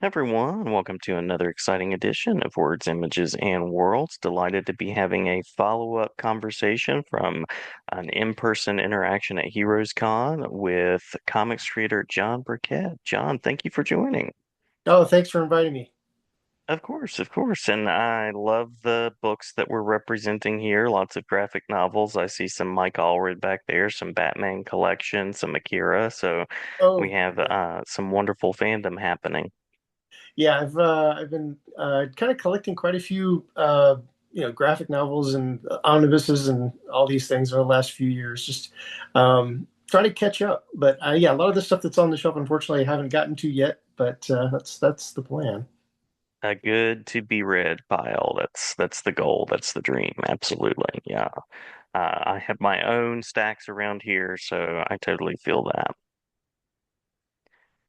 Everyone, welcome to another exciting edition of Words, Images, and Worlds. Delighted to be having a follow-up conversation from an in-person interaction at Heroes Con with comics creator John Burkett. John, thank you for joining. Oh, thanks for inviting me. Of course, of course. And I love the books that we're representing here. Lots of graphic novels. I see some Mike Allred back there, some Batman collection, some Akira. So we Oh, have yeah, some wonderful fandom happening. yeah. I've been kind of collecting quite a few graphic novels and omnibuses and all these things over the last few years. Just trying to catch up. But yeah, a lot of the stuff that's on the shelf, unfortunately, I haven't gotten to yet. But that's the plan. A good to be read pile. That's the goal. That's the dream. Absolutely. Yeah. I have my own stacks around here, so I totally feel that.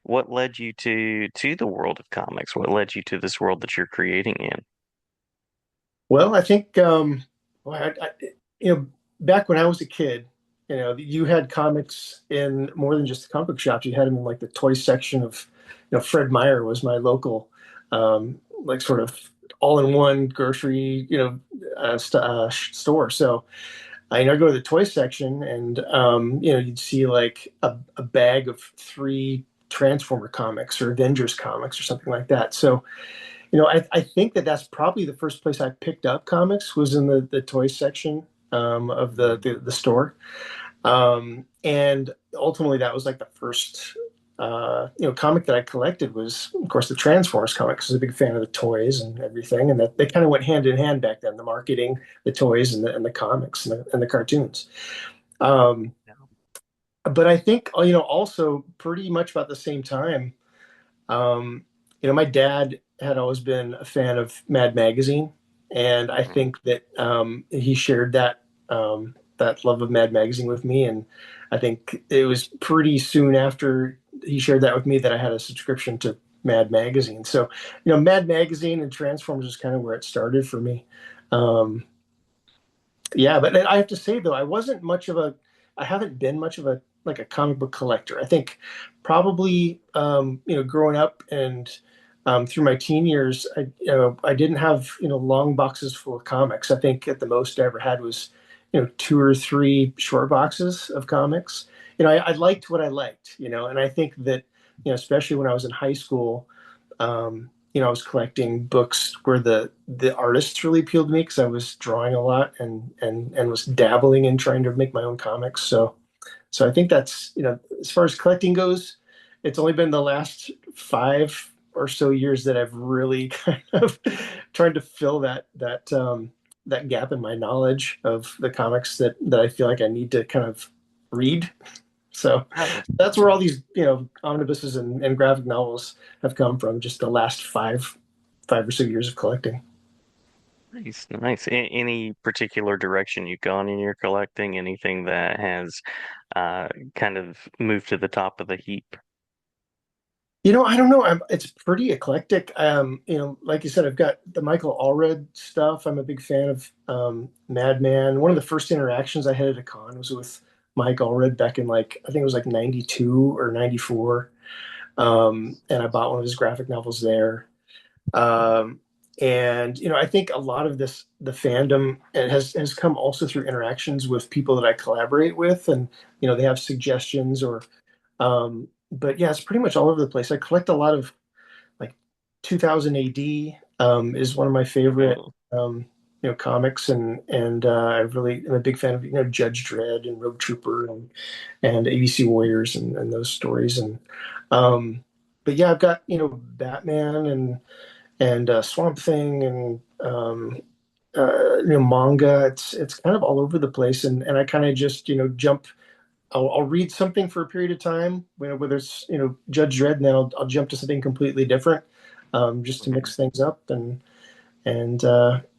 What led you to the world of comics? What led you to this world that you're creating in? Well, I think well, you know, back when I was a kid, you had comics in more than just the comic book shops. You had them in like the toy section of, Fred Meyer was my local, like sort of all-in-one grocery, store. So I'd go to the toy section and, you'd see like a bag of three Transformer comics or Avengers comics or something like that. So I think that that's probably the first place I picked up comics was in the toy section of the store. And ultimately, that was like the first comic that I collected was, of course, the Transformers comic because I was a big fan of the toys and everything, and that they kind of went hand in hand back then, the marketing, the toys, and the comics and the cartoons. Um, but I think also pretty much about the same time. Um, my dad had always been a fan of Mad Magazine, and I Mhm. think that he shared that love of Mad Magazine with me. And I think it was pretty soon after he shared that with me that I had a subscription to Mad Magazine. So, Mad Magazine and Transformers is kind of where it started for me. Um, yeah, but I have to say though, I haven't been much of a like a comic book collector. I think probably, growing up and through my teen years, I didn't have, long boxes full of comics. I think at the most I ever had was, two or three short boxes of comics. I liked what I liked, and I think that, especially when I was in high school, I was collecting books where the artists really appealed to me because I was drawing a lot and was dabbling in trying to make my own comics. So I think that's, as far as collecting goes, it's only been the last 5 or so years that I've really kind of tried to fill that gap in my knowledge of the comics that I feel like I need to kind of read. So Oh, that's where all these, omnibuses and graphic novels have come from, just the last five or so years of collecting. nice, nice. Any particular direction you've gone in your collecting? Anything that has kind of moved to the top of the heap? I don't know. It's pretty eclectic. Like you said, I've got the Michael Allred stuff. I'm a big fan of Madman. One of the first interactions I had at a con was with Mike Allred back in I think it was like 92 or 94. And I bought one of his graphic novels there. Um, and I think a lot of the fandom it has come also through interactions with people that I collaborate with, and they have suggestions but yeah, it's pretty much all over the place. I collect a lot of like 2000 AD is one of my favorite Oh, comics, and I really am a big fan of Judge Dredd and Rogue Trooper and ABC Warriors and those stories um, but yeah, I've got Batman and Swamp Thing and manga. It's kind of all over the place, and I kind of just jump. I'll read something for a period of time, whether it's Judge Dredd, and then I'll jump to something completely different, just to mhm. mix things up and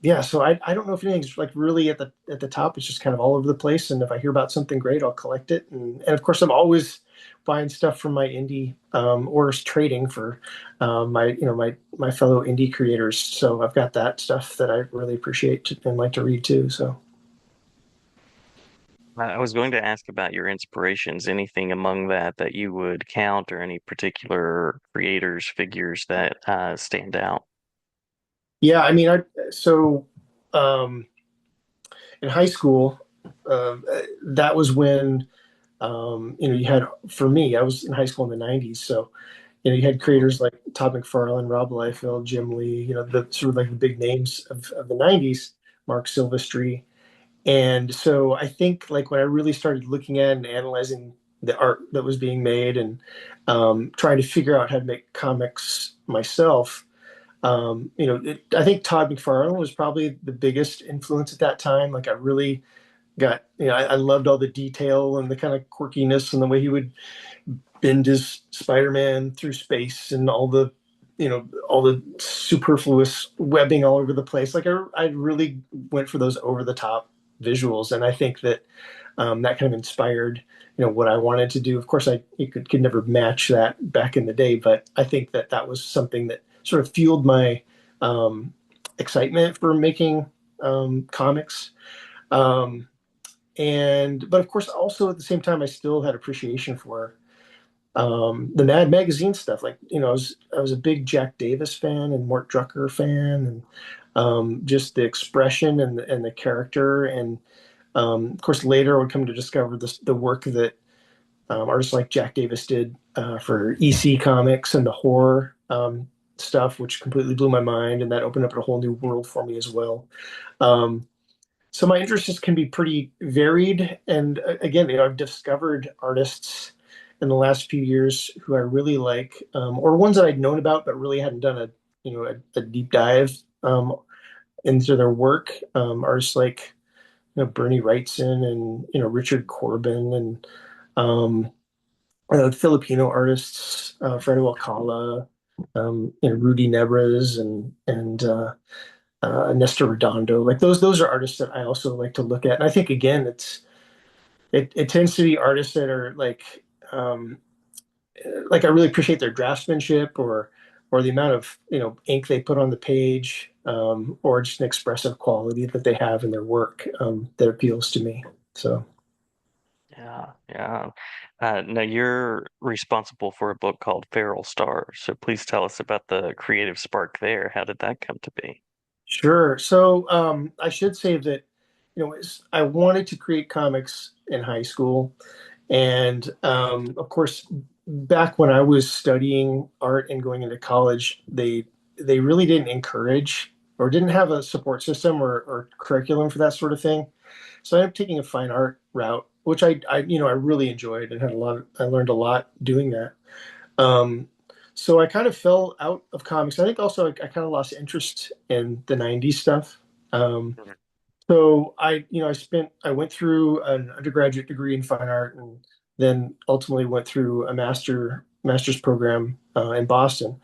yeah. So I don't know if anything's like really at the top. It's just kind of all over the place. And if I hear about something great, I'll collect it. And of course, I'm always buying stuff from my indie or trading for my fellow indie creators. So I've got that stuff that I really appreciate and like to read too. So. I was going to ask about your inspirations. Anything among that you would count, or any particular creators, figures that stand out? Yeah, I mean, so um, in high school, that was when you had for me, I was in high school in the '90s, so you had Mhm. creators like Todd McFarlane, Rob Liefeld, Jim Lee, the sort of like the big names of the '90s, Mark Silvestri. And so I think like when I really started looking at and analyzing the art that was being made and trying to figure out how to make comics myself, I think Todd McFarlane was probably the biggest influence at that time. Like I really got, I loved all the detail and the kind of quirkiness and the way he would bend his Spider-Man through space and all the superfluous webbing all over the place. Like I really went for those over the top visuals, and I think that that kind of inspired what I wanted to do. Of course, you could never match that back in the day, but I think that that was something that sort of fueled my um, excitement for making comics. Um, and but of course, also at the same time, I still had appreciation for the Mad Magazine stuff. Like I was a big Jack Davis fan and Mort Drucker fan, and just the expression and the character. And of course, later I would come to discover the work that artists like Jack Davis did for EC Comics and the horror stuff, which completely blew my mind, and that opened up a whole new world for me as well. Um, so my interests can be pretty varied, and again, I've discovered artists in the last few years who I really like, or ones that I'd known about but really hadn't done a deep dive into their work. Artists like Bernie Wrightson and Richard Corbin and Filipino artists, Fredo Alcala, Rudy Nebres and Nestor Redondo. Like those are artists that I also like to look at. And I think again, it tends to be artists that are um, like I really appreciate their draftsmanship or the amount of ink they put on the page, or just an expressive quality that they have in their work that appeals to me. So Yeah, yeah. Now you're responsible for a book called Feral Star, so please tell us about the creative spark there. How did that come to be? sure. So I should say that I wanted to create comics in high school. And of course, back when I was studying art and going into college, they really didn't encourage or didn't have a support system or curriculum for that sort of thing. So I ended up taking a fine art route, which I really enjoyed and I learned a lot doing that. Um, so I kind of fell out of comics. I think also I kind of lost interest in the '90s stuff. Um, Mhm. so I went through an undergraduate degree in fine art and then ultimately went through a master's program in Boston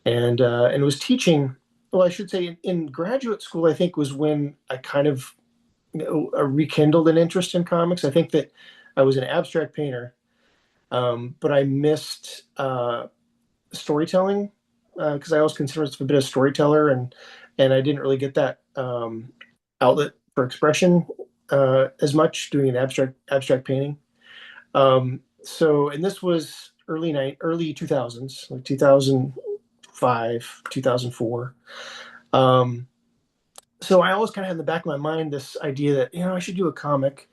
and was teaching. Well, I should say in graduate school, I think was when I kind of rekindled an interest in comics. I think that I was an abstract painter, but I missed storytelling because I always consider myself a bit of a storyteller and I didn't really get that outlet for expression as much doing an abstract painting. And this was early 2000s, like 2005, 2004. Um, so I always kind of had in the back of my mind this idea that I should do a comic,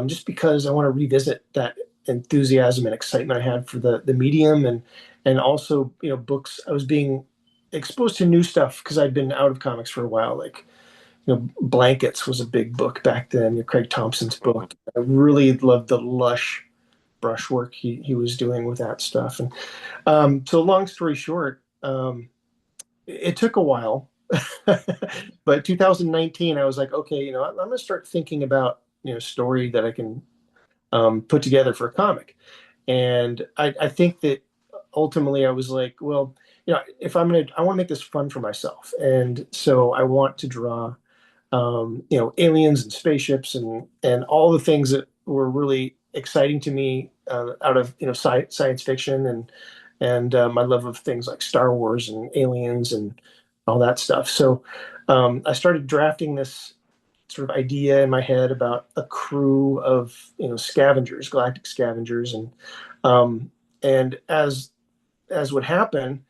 just because I want to revisit that enthusiasm and excitement I had for the medium and also books. I was being exposed to new stuff because I'd been out of comics for a while. Like Blankets was a big book back then. Craig Thompson's Mhm. book. I really loved the lush brushwork he was doing with that stuff. And so long story short, it took a while. But 2019, I was like, okay, I'm going to start thinking about, story that I can put together for a comic. And I think that ultimately I was like, well, if I want to make this fun for myself. And so I want to draw, aliens and spaceships and all the things that were really exciting to me out of, science fiction and my love of things like Star Wars and aliens and all that stuff. So I started drafting this sort of idea in my head about a crew of scavengers, galactic scavengers, um, and as would happen,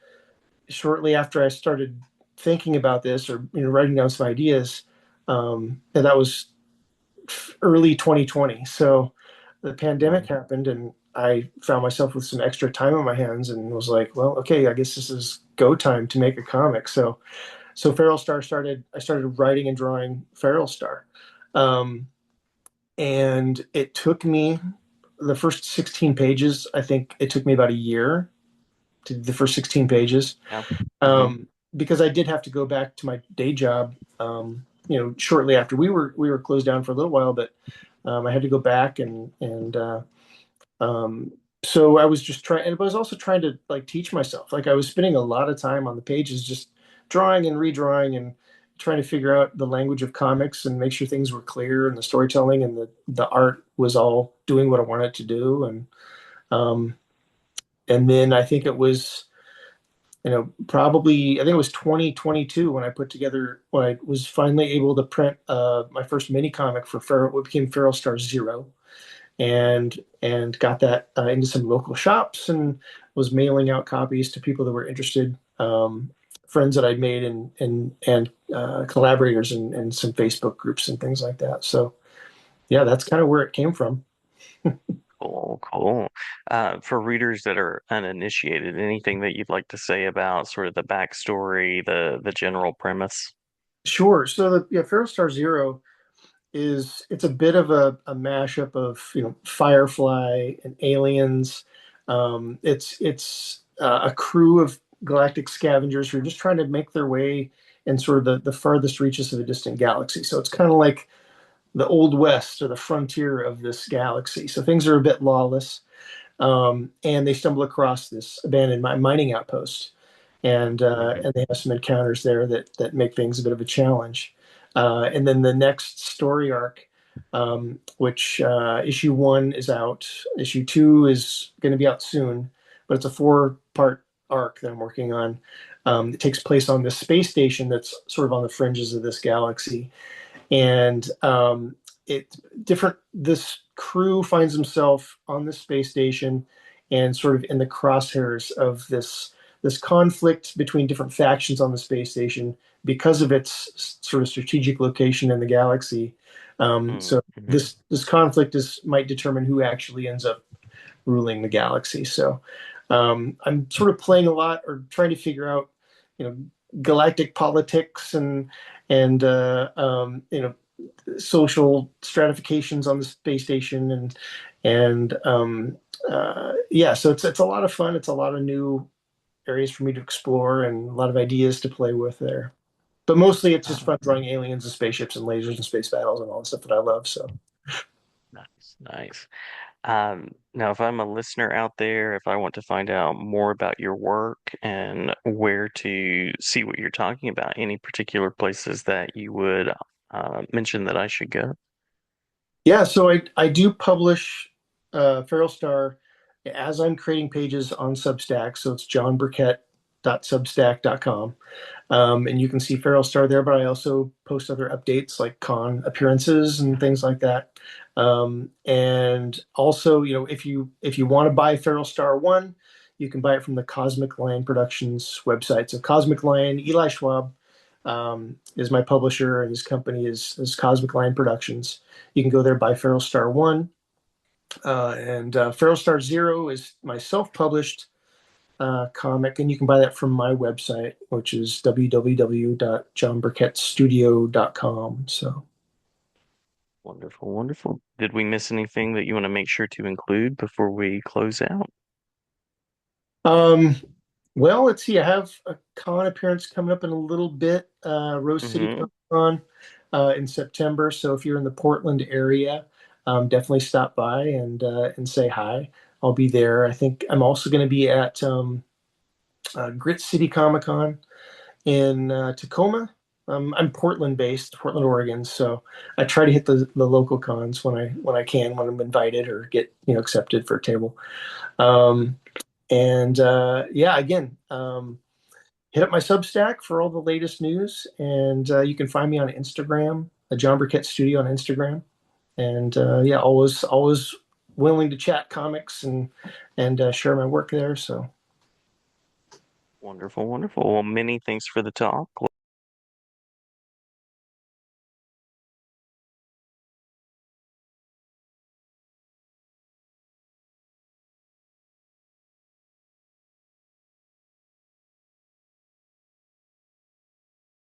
shortly after I started thinking about this or writing down some ideas, and that was early 2020. So the pandemic Mm, happened, and I found myself with some extra time on my hands, and was like, well, okay, I guess this is go time to make a comic. So Feral Star started. I started writing and drawing Feral Star, um, and it took me the first 16 pages. I think it took me about a year to do the first 16 pages, yeah. Hmm. um, because I did have to go back to my day job. Shortly after we were closed down for a little while, but I had to go back and um, so I was just trying, but I was also trying to like teach myself. Like I was spending a lot of time on the pages, just drawing and redrawing and trying to figure out the language of comics and make sure things were clear and the storytelling and the art was all doing what I wanted to do. Um, and then I think it was, probably I think it was 2022 when I put together when I was finally able to print my first mini comic for what became Feral Star Zero, and got that into some local shops and was mailing out copies to people that were interested, friends that I'd made and collaborators and some Facebook groups and things like that. So yeah, that's kind of where it came from. Cool, cool. For readers that are uninitiated, anything that you'd like to say about sort of the backstory, the general premise? Sure. So Feral Star Zero it's a bit of a mashup of Firefly and Aliens. It's a crew of galactic scavengers who are just trying to make their way in sort of the farthest reaches of a distant galaxy. So it's kind of like the Old West or the frontier of this galaxy. So things are a bit lawless, and they stumble across this abandoned mining outpost, Hmm. and they have some encounters there that make things a bit of a challenge. And then the next story arc, which issue one is out, issue two is going to be out soon, but it's a four-part arc that I'm working on. It takes place on this space station that's sort of on the fringes of this galaxy, and it different. This crew finds himself on the space station and sort of in the crosshairs of this conflict between different factions on the space station because of its sort of strategic location in the galaxy. So Mm-hmm. this conflict is might determine who actually ends up ruling the galaxy. So I'm sort of playing a lot or trying to figure out, you know, galactic politics and social stratifications on the space station and yeah, so it's a lot of fun. It's a lot of new areas for me to explore and a lot of ideas to play with there. But mostly it's just fun drawing aliens and spaceships and lasers and space battles and all the stuff that I love. So Nice, nice. Now, if I'm a listener out there, if I want to find out more about your work and where to see what you're talking about, any particular places that you would mention that I should go? yeah, so I do publish Feral Star as I'm creating pages on Substack. So it's johnburkett.substack.com. And you can see Feral Star there, but I also post other updates like con appearances and things like that. And also, if you want to buy Feral Star One, you can buy it from the Cosmic Lion Productions website. So Cosmic Lion, Eli Schwab, is my publisher, and his company is Cosmic Lion Productions. You can go there, buy Feral Star One, and Feral Star Zero is my self-published comic, and you can buy that from my website, which is www.johnburkettstudio.com. So, Wonderful, wonderful. Did we miss anything that you want to make sure to include before we close out? um, well, let's see. I have a con appearance coming up in a little bit, Rose City Mm-hmm. Comic Con in September. So if you're in the Portland area, definitely stop by and say hi. I'll be there. I think I'm also going to be at Grit City Comic Con in Tacoma. I'm Portland based, Portland, Oregon, so I try to hit the local cons when I can, when I'm invited or get accepted for a table. Um, and yeah, again, hit up my Substack for all the latest news, and you can find me on Instagram. John Burkett Studio on Instagram. And yeah, always willing to chat comics and share my work there. So Wonderful, wonderful. Well, many thanks for the talk.